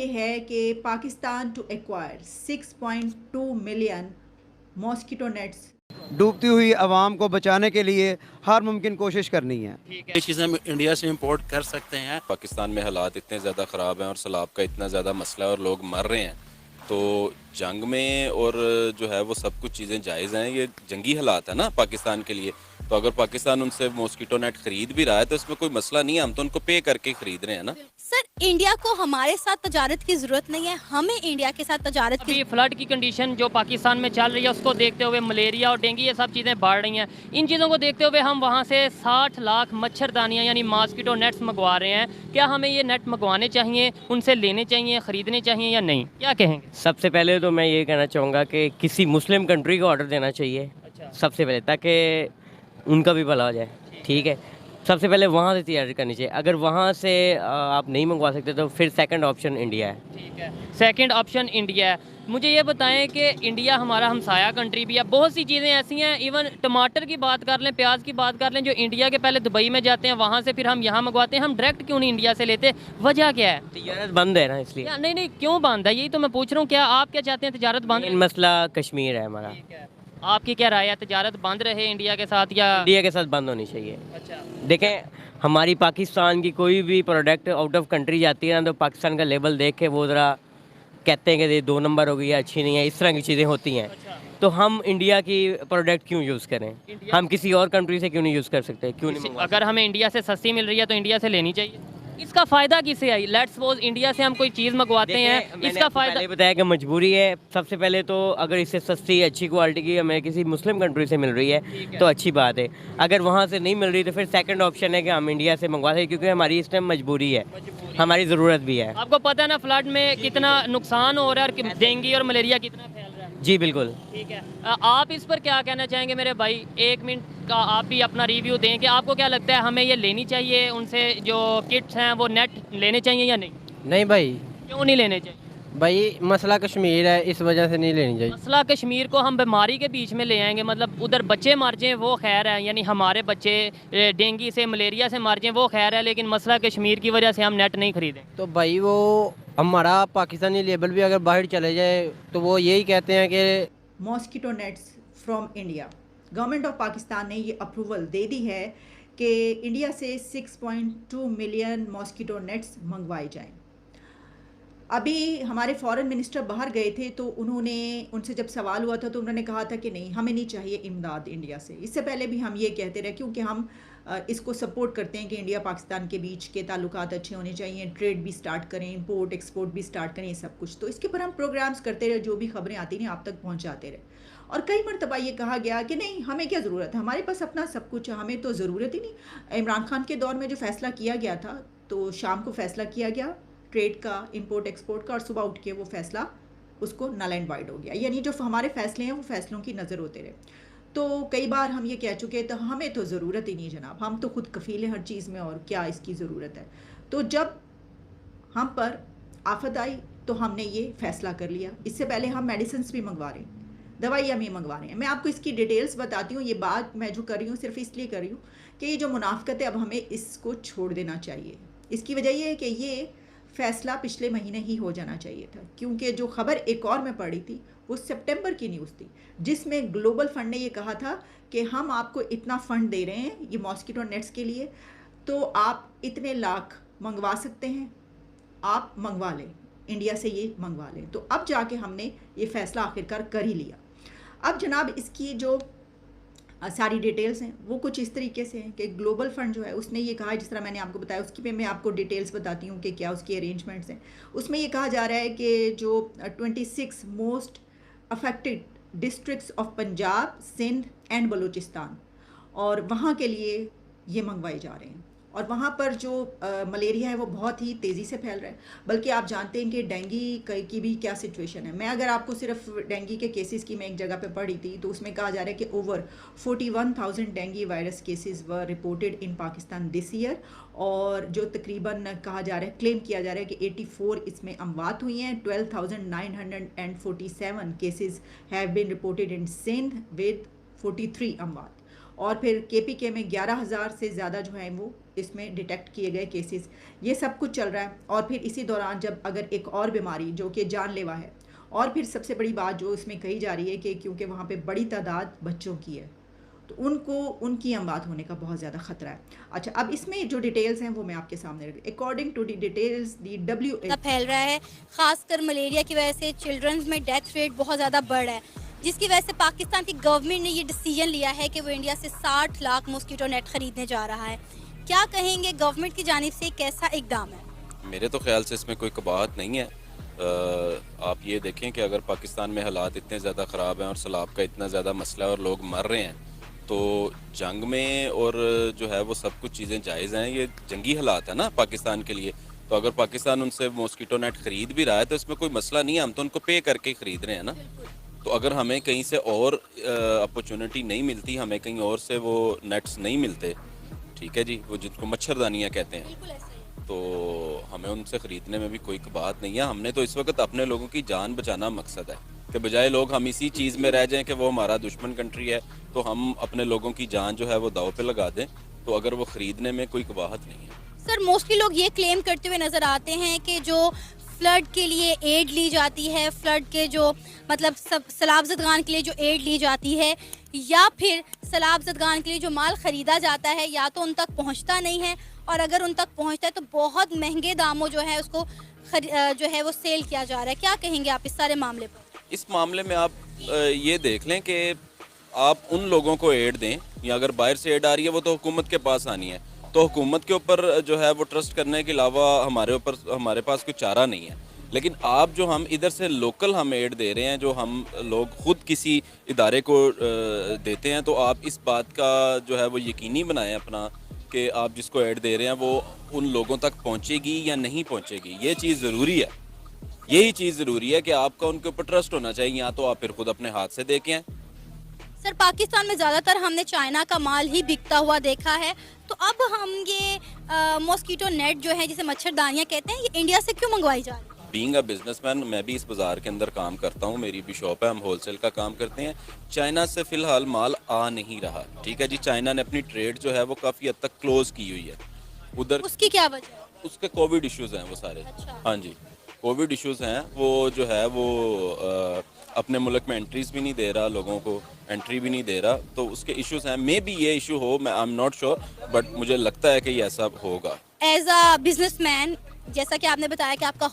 ये है कि Pakistan to acquire 6.2 million mosquito nets. डूबती हुई आवाम को बचाने के लिए हर मुमकिन कोशिश करनी है। ये चीज़ें हम इंडिया से इंपोर्ट कर सकते हैं। पाकिस्तान में हालात इतने ज़्यादा ख़राब हैं और सैलाब का इतना ज़्यादा मसला है और लोग मर रहे हैं, तो जंग में और जो है वो सब कुछ चीज़ें जायज़ हैं। ये जंगी हालात है ना पाकिस्तान के लिए, तो अगर पाकिस्तान उनसे मॉस्किटो नेट खरीद भी रहा है तो इसमें कोई मसला नहीं है, हम तो उनको पे करके खरीद रहे हैं ना। सर, इंडिया को हमारे साथ तजारत की जरूरत नहीं है, हमें इंडिया के साथ तजारत की। अभी फ्लड की कंडीशन जो पाकिस्तान में चल रही है उसको देखते हुए मलेरिया और डेंगू ये सब चीज़ें बढ़ रही हैं। इन चीज़ों को देखते हुए हम वहाँ से 60 लाख मच्छरदानियाँ यानी मॉस्किटो नेट्स मंगवा रहे हैं। क्या हमें ये नेट मंगवाने चाहिए, उनसे लेने चाहिए, ख़रीदने चाहिए या नहीं, क्या कहेंगे? सबसे पहले तो मैं ये कहना चाहूँगा कि किसी मुस्लिम कंट्री को ऑर्डर देना चाहिए। अच्छा। सबसे पहले, ताकि उनका भी भला हो जाए। ठीक है, सबसे पहले वहाँ से तैयारी करनी चाहिए। अगर वहाँ से आप नहीं मंगवा सकते तो फिर सेकंड ऑप्शन इंडिया है। ठीक है, सेकंड ऑप्शन इंडिया है। मुझे ये बताएं कि इंडिया हमारा हमसाया कंट्री भी है, बहुत सी चीज़ें ऐसी हैं, इवन टमाटर की बात कर लें, प्याज की बात कर लें, जो इंडिया के पहले दुबई में जाते हैं, वहाँ से फिर हम यहाँ मंगवाते हैं। हम डायरेक्ट क्यों नहीं इंडिया से लेते, वजह क्या है? तजारत बंद है ना, इसलिए। नहीं नहीं, क्यों बंद है, यही तो मैं पूछ रहा हूँ। क्या आप क्या चाहते हैं, तजारत बंद? मेन मसला कश्मीर है हमारा। ठीक है, आपकी क्या राय है, तजारत बंद रहे इंडिया के साथ या? इंडिया के साथ बंद होनी चाहिए। अच्छा। देखें, हमारी पाकिस्तान की कोई भी प्रोडक्ट आउट ऑफ कंट्री जाती है ना, तो पाकिस्तान का लेबल देख के वो ज़रा कहते हैं कि ये 2 नंबर हो गई है, अच्छी नहीं है, इस तरह की चीज़ें होती हैं। अच्छा। तो हम इंडिया की प्रोडक्ट क्यों यूज़ करें? हम किसी और कंट्री से क्यों नहीं यूज़ कर सकते? क्यों नहीं मंगवा अगर हमें इंडिया से सस्ती मिल रही है तो इंडिया से लेनी चाहिए। इसका फ़ायदा किसे है? लेट्स सपोज इंडिया से हम कोई चीज़ मंगवाते देखें, हैं, मैंने इसका आपको फ़ायदा? पहले बताया कि मजबूरी है। सबसे पहले तो अगर इससे सस्ती अच्छी क्वालिटी की हमें किसी मुस्लिम कंट्री से मिल रही है तो अच्छी बात है। अगर वहाँ से नहीं मिल रही तो फिर सेकंड ऑप्शन है कि हम इंडिया से मंगवा सकें, क्योंकि हमारी इस टाइम मजबूरी है, हमारी ज़रूरत भी है। आपको पता है ना फ्लड में कितना नुकसान हो रहा है और डेंगू और मलेरिया कितना फैल रहा है। जी बिल्कुल। ठीक है, आप इस पर क्या कहना चाहेंगे मेरे भाई? 1 मिनट का आप भी अपना रिव्यू दें कि आपको क्या लगता है, हमें ये लेनी चाहिए, उनसे जो किट्स हैं वो नेट लेने चाहिए या नहीं? नहीं भाई, क्यों नहीं लेने चाहिए? भाई मसला कश्मीर है, इस वजह से नहीं लेनी चाहिए। मसला कश्मीर को हम बीमारी के बीच में ले आएंगे, मतलब उधर बच्चे मर जाएं वो खैर है, यानी हमारे बच्चे डेंगू से मलेरिया से मर जाएं वो खैर है, लेकिन मसला कश्मीर की वजह से हम नेट नहीं खरीदें। तो भाई वो हमारा पाकिस्तानी लेबल भी अगर बाहर चले जाए तो वो यही कहते हैं कि mosquito nets from India. Government of Pakistan ने ये अप्रूवल दे दी है कि इंडिया से 6.2 मिलियन मॉस्किटो नेट्स मंगवाए जाएं। अभी हमारे फॉरेन मिनिस्टर बाहर गए थे तो उनसे जब सवाल हुआ था तो उन्होंने कहा था कि नहीं, हमें नहीं चाहिए इमदाद इंडिया से। इससे पहले भी हम ये कहते रहे, क्योंकि हम इसको सपोर्ट करते हैं कि इंडिया पाकिस्तान के बीच के ताल्लुकात अच्छे होने चाहिए, ट्रेड भी स्टार्ट करें, इंपोर्ट एक्सपोर्ट भी स्टार्ट करें, ये सब कुछ। तो इसके ऊपर हम प्रोग्राम्स करते रहे, जो भी खबरें आती रहीं आप तक पहुँचाते रहे। और कई मरतबा ये कहा गया कि नहीं, हमें क्या ज़रूरत है, हमारे पास अपना सब कुछ है, हमें तो ज़रूरत ही नहीं। इमरान खान के दौर में जो फ़ैसला किया गया था, तो शाम को फ़ैसला किया गया ट्रेड का, इंपोर्ट एक्सपोर्ट का, और सुबह उठ के वो फ़ैसला उसको नल एंड वाइड हो गया। यानी जो हमारे फ़ैसले हैं वो फ़ैसलों की नज़र होते रहे। तो कई बार हम ये कह चुके, तो हमें तो ज़रूरत ही नहीं जनाब, हम तो खुद कफ़ील हैं हर चीज़ में, और क्या इसकी ज़रूरत है। तो जब हम पर आफत आई तो हमने ये फ़ैसला कर लिया। इससे पहले हम मेडिसिन भी मंगवा रहे हैं, दवाइयाँ भी मंगवा रहे हैं। मैं आपको इसकी डिटेल्स बताती हूँ। ये बात मैं जो कर रही हूँ सिर्फ इसलिए कर रही हूँ कि ये जो मुनाफ़क़त है अब हमें इसको छोड़ देना चाहिए। इसकी वजह ये है कि ये फ़ैसला पिछले महीने ही हो जाना चाहिए था, क्योंकि जो ख़बर एक और में पढ़ी थी वो सितंबर की न्यूज़ थी, जिसमें ग्लोबल फ़ंड ने ये कहा था कि हम आपको इतना फ़ंड दे रहे हैं ये मॉस्किटो नेट्स के लिए, तो आप इतने लाख मंगवा सकते हैं, आप मंगवा लें, इंडिया से ये मंगवा लें। तो अब जाके हमने ये फ़ैसला आखिरकार कर ही लिया। अब जनाब इसकी जो सारी डिटेल्स हैं वो कुछ इस तरीके से हैं कि ग्लोबल फ़ंड जो है उसने ये कहा है, जिस तरह मैंने आपको बताया, उसकी पे मैं आपको डिटेल्स बताती हूँ कि क्या उसकी अरेंजमेंट्स हैं। उसमें ये कहा जा रहा है कि जो 26 most affected districts of Punjab, Sindh and Balochistan, और वहाँ के लिए ये मंगवाए जा रहे हैं। और वहाँ पर जो मलेरिया है वो बहुत ही तेज़ी से फैल रहा है, बल्कि आप जानते हैं कि डेंगू की भी क्या सिचुएशन है। मैं अगर आपको सिर्फ डेंगू के केसेस की मैं एक जगह पे पढ़ी थी तो उसमें कहा जा रहा है कि over 41,000 dengue virus cases were reported in Pakistan this year, और जो तकरीबन कहा जा रहा है, क्लेम किया जा रहा है कि 84 इसमें अमवात हुई हैं। 12,947 cases have been reported in Sindh with 43 अमवात, और फिर केपीके में 11,000 से ज़्यादा जो है वो इसमें डिटेक्ट किए गए केसेस, ये सब कुछ चल रहा है। और फिर इसी दौरान जब अगर एक और बीमारी जो कि जानलेवा है, और फिर सबसे बड़ी बात जो इसमें कही जा रही है कि क्योंकि वहाँ पे बड़ी तादाद बच्चों की है, तो उनको उनकी अमवात होने का बहुत ज़्यादा ख़तरा है। अच्छा, अब इसमें जो डिटेल्स हैं वो मैं आपके सामने रख, according to the details the WHO फैल रहा है, खासकर मलेरिया की वजह से चिल्ड्रंस में डेथ रेट बहुत ज़्यादा बढ़ रहा है, जिसकी वजह से पाकिस्तान की गवर्नमेंट ने ये डिसीजन लिया है कि वो इंडिया से 60 लाख मॉस्किटो नेट खरीदने जा रहा है। क्या कहेंगे, गवर्नमेंट की जानिब से कैसा इकदाम है? मेरे तो ख्याल से इसमें कोई कबाहत नहीं है। आप ये देखें कि अगर पाकिस्तान में हालात इतने ज़्यादा ख़राब हैं और सैलाब का इतना ज़्यादा मसला है और लोग मर रहे हैं, तो जंग में और जो है वो सब कुछ चीज़ें जायज़ हैं। ये जंगी हालात है ना पाकिस्तान के लिए, तो अगर पाकिस्तान उनसे मॉस्किटो नेट ख़रीद भी रहा है तो इसमें कोई मसला नहीं है, हम तो उनको पे करके ही ख़रीद रहे हैं ना। तो अगर हमें कहीं से और अपॉर्चुनिटी नहीं मिलती, हमें कहीं और से वो नेट्स नहीं मिलते, ठीक है जी, वो जिनको मच्छरदानियाँ कहते हैं, बिल्कुल ऐसा ही है। तो हमें उनसे ख़रीदने में भी कोई बात नहीं है। हमने तो इस वक्त अपने लोगों की जान बचाना मकसद है, कि बजाय लोग हम इसी चीज़ में रह जाएं कि वो हमारा दुश्मन कंट्री है, तो हम अपने लोगों की जान जो है वो दाव पे लगा दें। तो अगर वो ख़रीदने में कोई कबाहत नहीं है। सर, मोस्टली लोग ये क्लेम करते हुए नज़र आते हैं कि जो फ्लड के लिए एड ली जाती है, फ्लड के जो मतलब सैलाब ज़दगान के लिए जो एड ली जाती है, या फिर सैलाब ज़दगान के लिए जो माल ख़रीदा जाता है, या तो उन तक पहुंचता नहीं है, और अगर उन तक पहुंचता है तो बहुत महंगे दामों जो है उसको जो है वो सेल किया जा रहा है। क्या कहेंगे आप इस सारे मामले पर? इस मामले में आप ये देख लें कि आप उन लोगों को एड दें, या अगर बाहर से एड आ रही है वो तो हुकूमत के पास आनी है, तो हुकूमत के ऊपर जो है वो ट्रस्ट करने के अलावा हमारे पास कोई चारा नहीं है। लेकिन आप जो हम इधर से लोकल हम एड दे रहे हैं, जो हम लोग खुद किसी इदारे को देते हैं, तो आप इस बात का जो है वो यकीनी बनाएं अपना कि आप जिसको ऐड दे रहे हैं वो उन लोगों तक पहुंचेगी या नहीं पहुंचेगी। ये चीज़ ज़रूरी है, यही चीज़ ज़रूरी है कि आपका उनके ऊपर ट्रस्ट होना चाहिए, या तो आप फिर खुद अपने हाथ से दे के आएँ। सर, पाकिस्तान में ज़्यादातर हमने चाइना का माल ही बिकता हुआ देखा है, तो अब हम ये मॉस्किटो नेट जो है, जिसे मच्छरदानियाँ कहते हैं, ये इंडिया से क्यों मंगवाई जा रही है? बीइंग अ बिजनेसमैन, मैं भी इस बाज़ार के अंदर काम करता हूँ, मेरी भी शॉप है, हम होलसेल का काम करते हैं। चाइना से फ़िलहाल माल आ नहीं रहा, ठीक है जी। चाइना ने अपनी ट्रेड जो है वो काफ़ी हद तक क्लोज़ की हुई है उधर। उसकी क्या वजह है? उसके कोविड इश्यूज़ हैं वो सारे। अच्छा। हाँ जी, कोविड इश्यूज़ हैं, वो जो है वो अपने मुल्क में एंट्रीज़ भी नहीं दे रहा, लोगों को एंट्री भी नहीं दे रहा, तो उसके इश्यूज़ हैं। मे बी ये इशू हो, मैं I am not sure, but मुझे लगता है कि ये ऐसा होगा। एज अ बिजनेसमैन, जैसा कि आपने बताया कि आपका